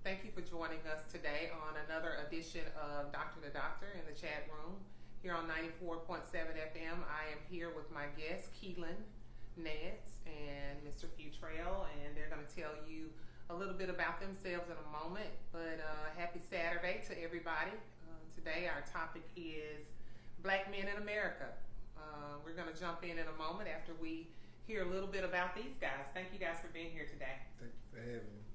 Thank you for joining us today on another edition of Doctor to Doctor in the chat room here on 94.7 FM. I am here with my guests, Keelan Nance and Mr. Futrell, and they're going to tell you a little bit about themselves in a moment. But happy Saturday to everybody. Today our topic is Black men in America. We're going to jump in a moment after we hear a little bit about these guys. Thank you guys for being here today. Thank you for having me.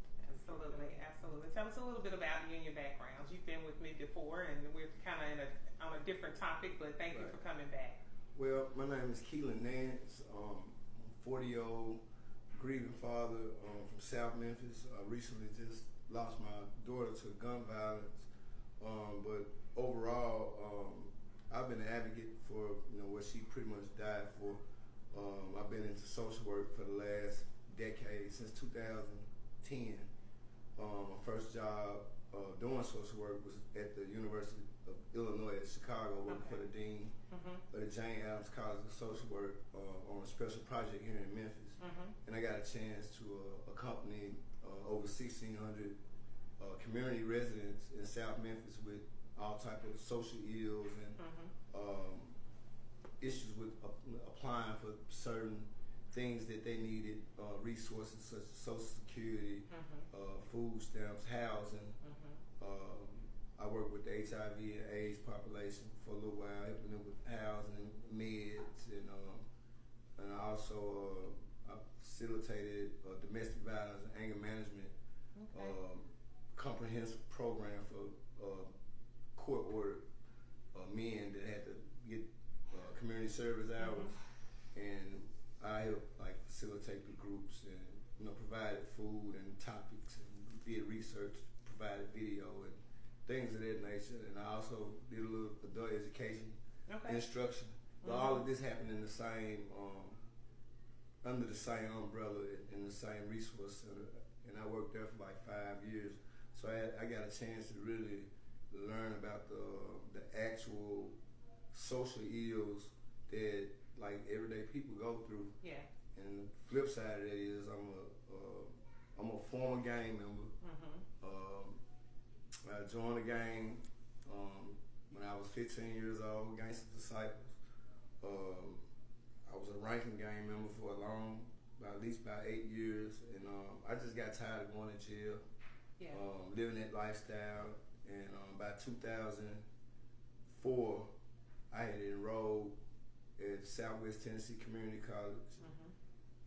Absolutely, absolutely. Tell us a little bit about you and your backgrounds. You've been with me before, and we're kind of on a different topic, but thank you for coming back. Well, my name is Keelan Nance. I'm a 40-year-old grieving father from South Memphis. I recently just lost my daughter to gun violence, but overall, I've been an advocate for what she pretty much died for. I've been into social work for the last decade, since 2010. My first job doing social work was at the University of Illinois at Chicago, working for the dean of the Jane Addams College of Social Work on a special project here in Memphis. And I got a chance to accompany over 1,600 community residents in South Memphis with all type of social ills and issues with applying for certain things that they needed, resources such as Social Security, food stamps, housing. I worked with the HIV and AIDS population for a little while, helping them with housing, meds, and I also I facilitated domestic violence and anger management comprehensive program for court-ordered men that had to get community service hours, and I helped facilitate the groups and provided food and topics and did research, provided video and things of that nature. And I also did a little adult education instruction. But all of this happened in the same under the same umbrella in the same resource center, and I worked there for like 5 years. So I got a chance to really learn about the actual social ills that everyday people go through. Yeah. And the flip side of that is I'm a former gang member. I joined the gang when I was 15 years old, Gangsta Disciples. I was a ranking gang member for at least 8 years, and I just got tired of going to jail, living that lifestyle. And by 2004, I had enrolled at Southwest Tennessee Community College,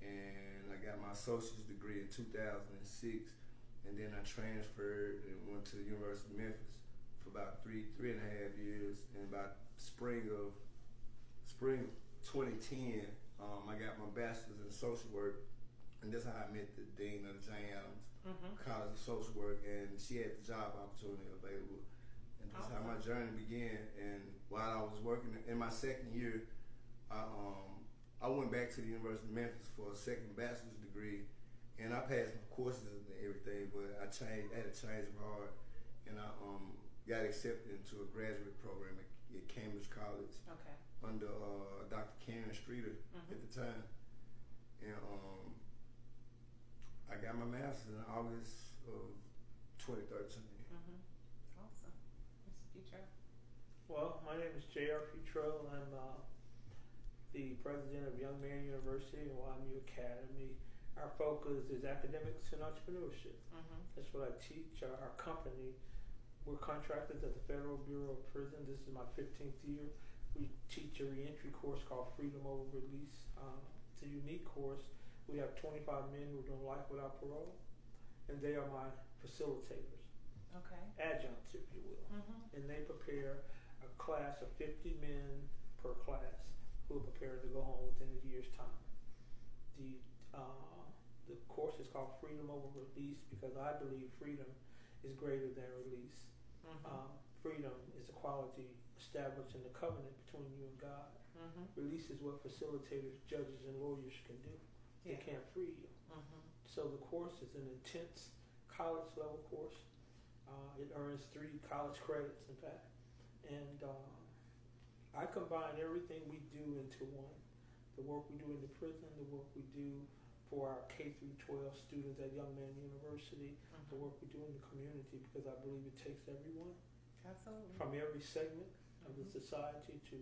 and I got my associate's degree in 2006, and then I transferred and went to the University of Memphis for about three and a half years. And by spring 2010, I got my bachelor's in social work, and that's how I met the dean of the Jane Addams College of Social Work, and she had the job opportunity available, and that's how my journey began. And while I was working in my second year, I went back to the University of Memphis for a second bachelor's degree, and I passed my courses and everything, but I had a change of heart, and I got accepted into a graduate program at Cambridge College under Dr. Karen Streeter at the time. And I got my master's in August of 2013. Awesome. Mr. Futrell. Well, my name is J.R. Futrell. I'm the president of Young Man University and YMU Academy. Our focus is academics and entrepreneurship. That's what I teach. Our company, we're contracted at the Federal Bureau of Prison. This is my 15th year. We teach a reentry course called Freedom Over Release. It's a unique course. We have 25 men who are doing life without parole, and they are my facilitators, adjuncts, if you will. And they prepare a class of 50 men per class who are prepared to go home within a year's time. The course is called Freedom Over Release because I believe freedom is greater than release. Freedom is a quality established in the covenant between you and God. Release is what facilitators, judges, and lawyers can do. They can't free you. So the course is an intense college level course. It earns 3 college credits, in fact. And I combine everything we do into one. The work we do in the prison, the work we do for our K through 12 students at Young Man University, the work we do in the community, because I believe it takes everyone Absolutely. from every segment of the society to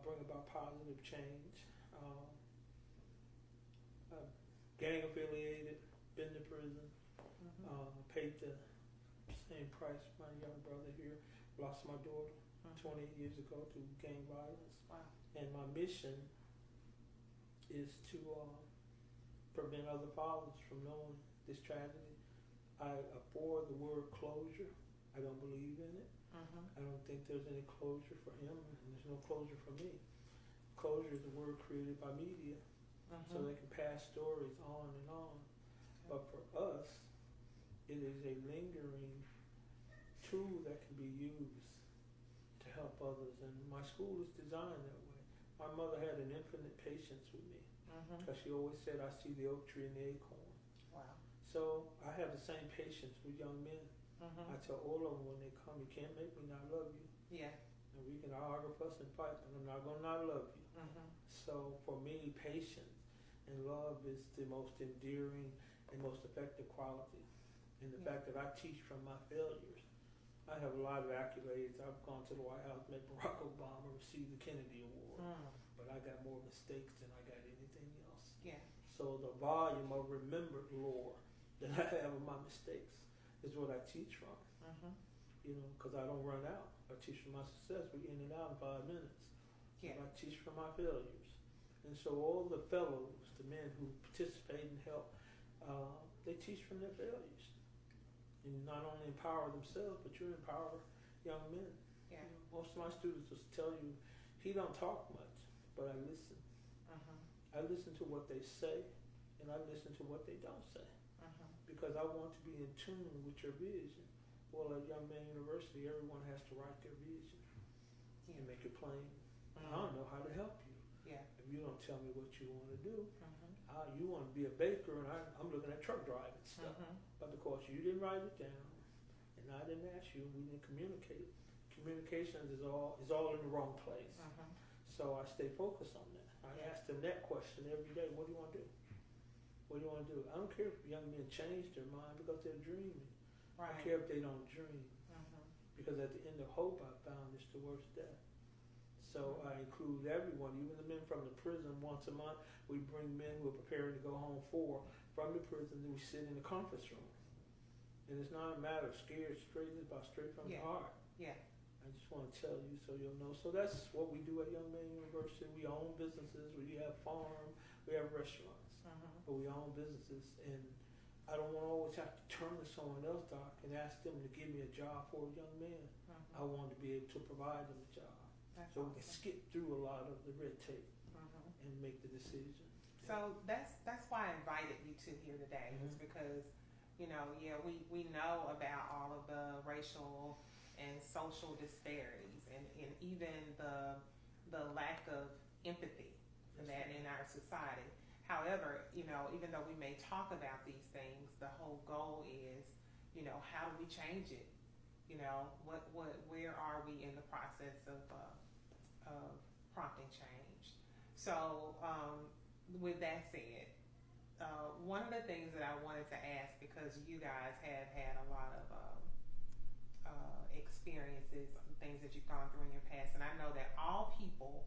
bring about positive change. Gang affiliated, been to prison, paid the same price my young brother here, lost my daughter 28 years ago to gang violence. Wow. And my mission is to prevent other fathers from knowing this tragedy. I abhor the word closure. I don't believe in it. I don't think there's any closure for him, and there's no closure for me. Closure is a word created by media, so they can pass stories on and on. But for us, it is a lingering tool that can be used to help others. And my school is designed that way. My mother had an infinite patience with me, because she always said, I see the oak tree and the acorn. Wow. So I have the same patience with young men. I tell all of them when they come, you can't make me not love you. Yeah. And we can argue, fuss, and fight, but I'm not going to not love you. So for me, patience and love is the most endearing and most effective quality. And the fact that I teach from my failures. I have a lot of accolades. I've gone to the White House, met Barack Obama, received the Kennedy Award. But I got more mistakes than I got anything else. Yeah. So the volume of remembered lore that I have of my mistakes is what I teach from. You know, because I don't run out. I teach from my success. We in and out in 5 minutes. Yeah. I teach from my failures. And so all the fellows, the men who participate and help, they teach from their failures. And not only empower themselves, but you empower young men. Yeah. You know, most of my students will tell you, he don't talk much, but I listen. I listen to what they say, and I listen to what they don't say. Because I want to be in tune with your vision. Well, at Young Man University, everyone has to write their vision and make it plain. I don't know how to help you. Yeah. If you don't tell me what you want to do, you want to be a baker, and I'm looking at truck driving stuff. But because you didn't write it down, and I didn't ask you, we didn't communicate. Communications is all in the wrong place. So I stay focused on that. I ask them that question every day. What do you want to do? What do you want to do? I don't care if young men change their mind because they're dreaming. Right. I care if they don't dream. Because at the end of hope, I found it's the worst death. So I include everyone, even the men from the prison. Once a month, we bring men who are preparing to go home from the prison, and we sit in the conference room. And it's not a matter of scared straight, it's about straight from the heart. Yeah. I just want to tell you so you'll know. So that's what we do at Young Man University. We own businesses, we have farm, we have restaurants, but we own businesses. And I don't want to always have to turn to someone else, Doc, and ask them to give me a job for a young man. I want to be able to provide them a job. That's So we awesome. can skip through a lot of the red tape and make the decision. So that's why I invited you to here today, is because, you know, we know about all of the racial and social disparities, and even the lack of empathy for that in our society. However, you know, even though we may talk about these things, the whole goal is, you know, how do we change it? You know, where are we in the process of prompting change? So, with that said, one of the things that I wanted to ask, because you guys have had a lot of experiences, things that you've gone through in your past, and I know that all people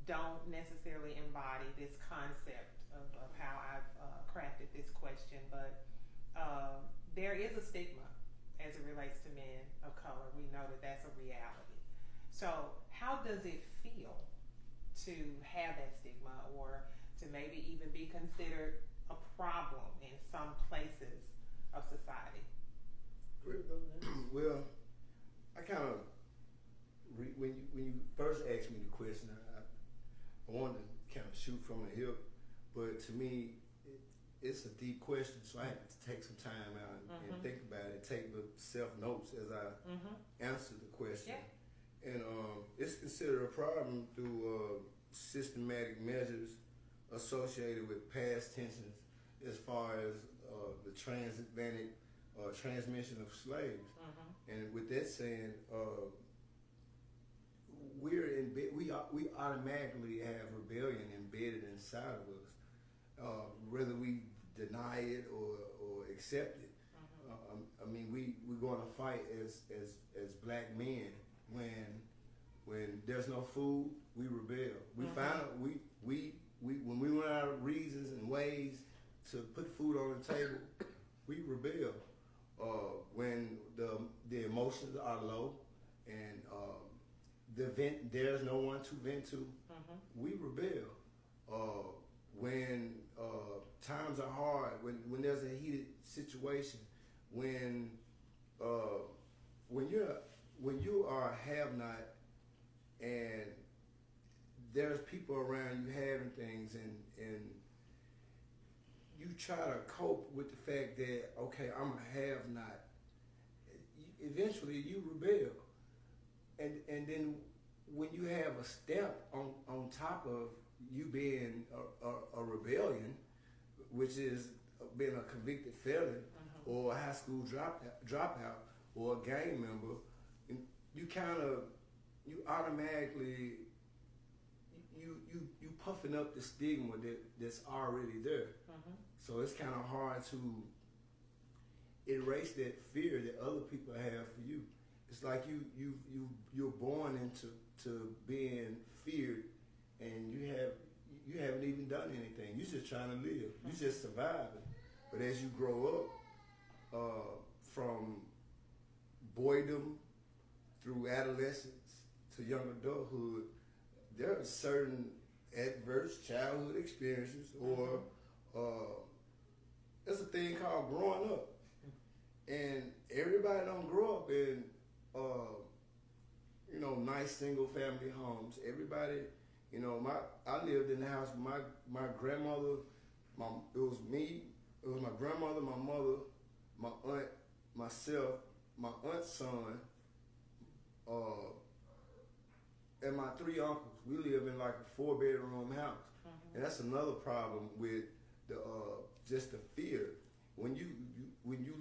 don't necessarily embody this concept of how I've crafted this question, but there is a stigma as it relates to men of color. We know that that's a reality. So how does it feel to have that stigma, or to maybe even be considered a problem in some places of society? Well, I kind of when you first asked me the question, I wanted to kind of shoot from the hip, but to me, it's a deep question, so I had to take some time out and think about it, take the self notes as I answer the question. Yeah. And it's considered a problem through systematic measures associated with past tensions, as far as the transatlantic transmission of slaves. And with that saying, we automatically have rebellion embedded inside of us. whether we deny it or accept it. I mean, we're going to fight as black men when there's no food, we rebel. We find we when we run out of reasons and ways to put food on the table, we rebel. When the emotions are low and there's no one to vent to, we rebel. When times are hard, when there's a heated situation, when you are a have-not and there's people around you having things and you try to cope with the fact that, okay, I'm a have-not, eventually you rebel. And then when you have a step on top of you being a rebellion, which is being a convicted felon or a high school dropout or a gang member, you automatically you puffing up the stigma that's already there. So it's kind of hard to erase that fear that other people have for you. It's like you're born into being feared, and you haven't even done anything. You're just trying to live. You're just surviving. But as you grow up, from boredom through adolescence to young adulthood, there are certain adverse childhood experiences, or there's a thing called growing up. And everybody don't grow up in nice single family homes. Everybody, I lived in the house with my grandmother, it was me, it was my grandmother, my mother, my aunt, myself, my aunt's son, and my 3 uncles. We live in like a 4-bedroom house. And that's another problem with the just the fear. When you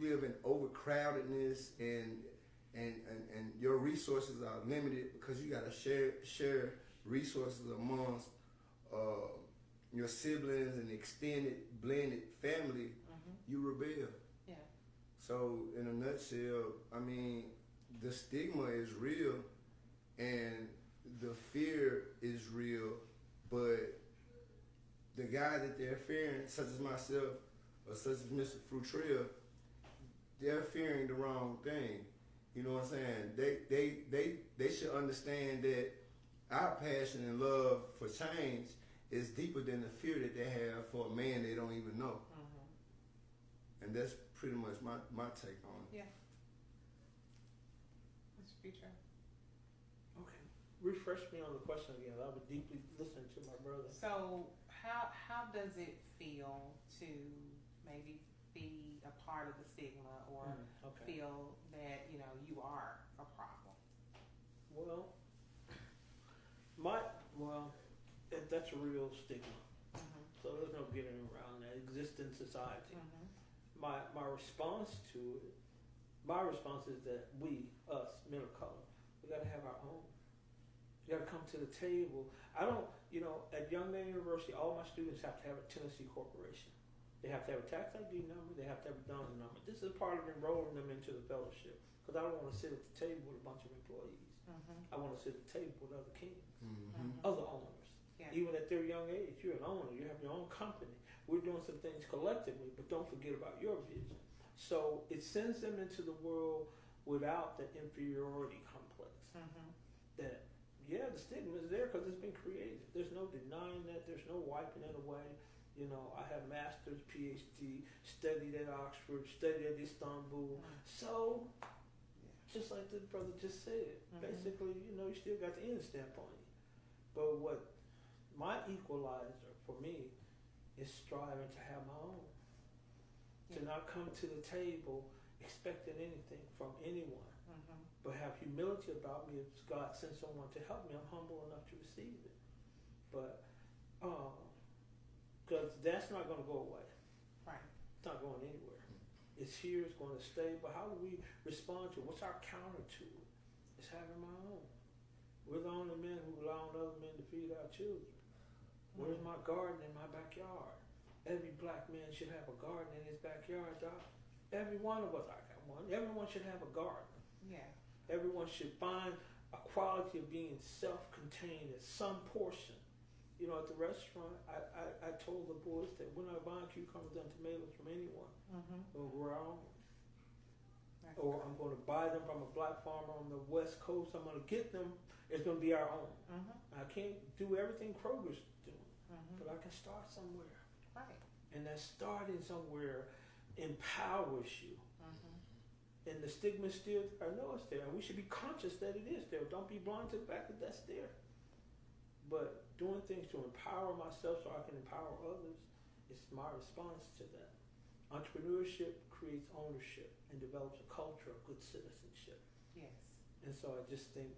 live in overcrowdedness and your resources are limited because you got to share resources amongst your siblings and extended blended family, you rebel. Yeah. So in a nutshell, I mean, the stigma is real and the fear is real, but the guy that they're fearing, such as myself or such as Mr. Frutrell, they're fearing the wrong thing. You know what I'm saying? They should understand that our passion and love for change is deeper than the fear that they have for a man they don't even know. And that's pretty much my take on it. Yeah. Mr. Future. Okay. Refresh me on the question again. I was deeply listening to my brother. So how does it feel to maybe be a part of the stigma or feel that you are a problem? That's a real stigma. So there's no getting around that. Exists in society. My response to it, is that us, men of color, we got to have our own. You got to come to the table. At Young Man University, all my students have to have a Tennessee corporation. They have to have a tax ID number. They have to have a DUNS number. This is part of enrolling them into the fellowship, because I don't want to sit at the table with a bunch of employees. I want to sit at the table with other kings, other owners. Yeah. Even at their young age, you're an owner. You have your own company. We're doing some things collectively, but don't forget about your vision. So it sends them into the world without the inferiority complex. That, the stigma is there because it's been created. There's no denying that. There's no wiping it away. I have master's, PhD, studied at Oxford, studied at Istanbul. So, just like the brother just said, basically, you still got the end stamp on you. But what my equalizer for me is striving to have my own. To not come to the table expecting anything from anyone, but have humility about me. If God sends someone to help me, I'm humble enough to receive it. But, because that's not going to go away. Right. It's not going anywhere. It's here, it's going to stay, but how do we respond to it? What's our counter to it? It's having my own. We're the only men who allow other men to feed our children. Where's my garden in my backyard? every black man should have a garden in his backyard, Doc. Every one of us, I got one. Everyone should have a garden. Yeah. Everyone should find a quality of being self-contained at some portion. You know, at the restaurant, I told the boys that we're not buying cucumbers and tomatoes from anyone. We'll grow our own. Or I'm going to buy them from a black farmer on the West Coast. I'm going to get them. It's going to be our own. I can't do everything Kroger's doing, but I can start somewhere. Right. And that starting somewhere empowers you. And the stigma is still, I know it's there. And we should be conscious that it is there. Don't be blind to the fact that that's there. But doing things to empower myself so I can empower others is my response to that. Entrepreneurship creates ownership and develops a culture of good citizenship. Yes. And so I just think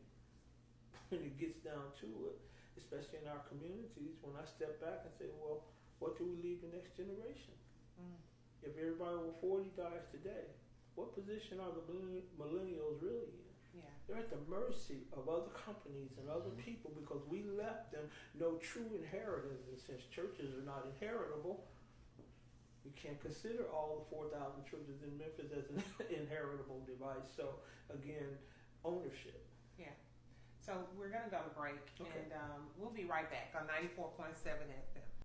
when it gets down to it, especially in our communities, when I step back and say, well, what do we leave the next generation? If everybody over 40 dies today, what position are the millennials really in? Yeah. They're at the mercy of other companies and other people because we left them no true inheritance. And since churches are not inheritable, we can't consider all the 4,000 churches in Memphis as an inheritable device. So again, ownership. Yeah. So we're going to go to break, Okay. and we'll be right back on 94.7 FM.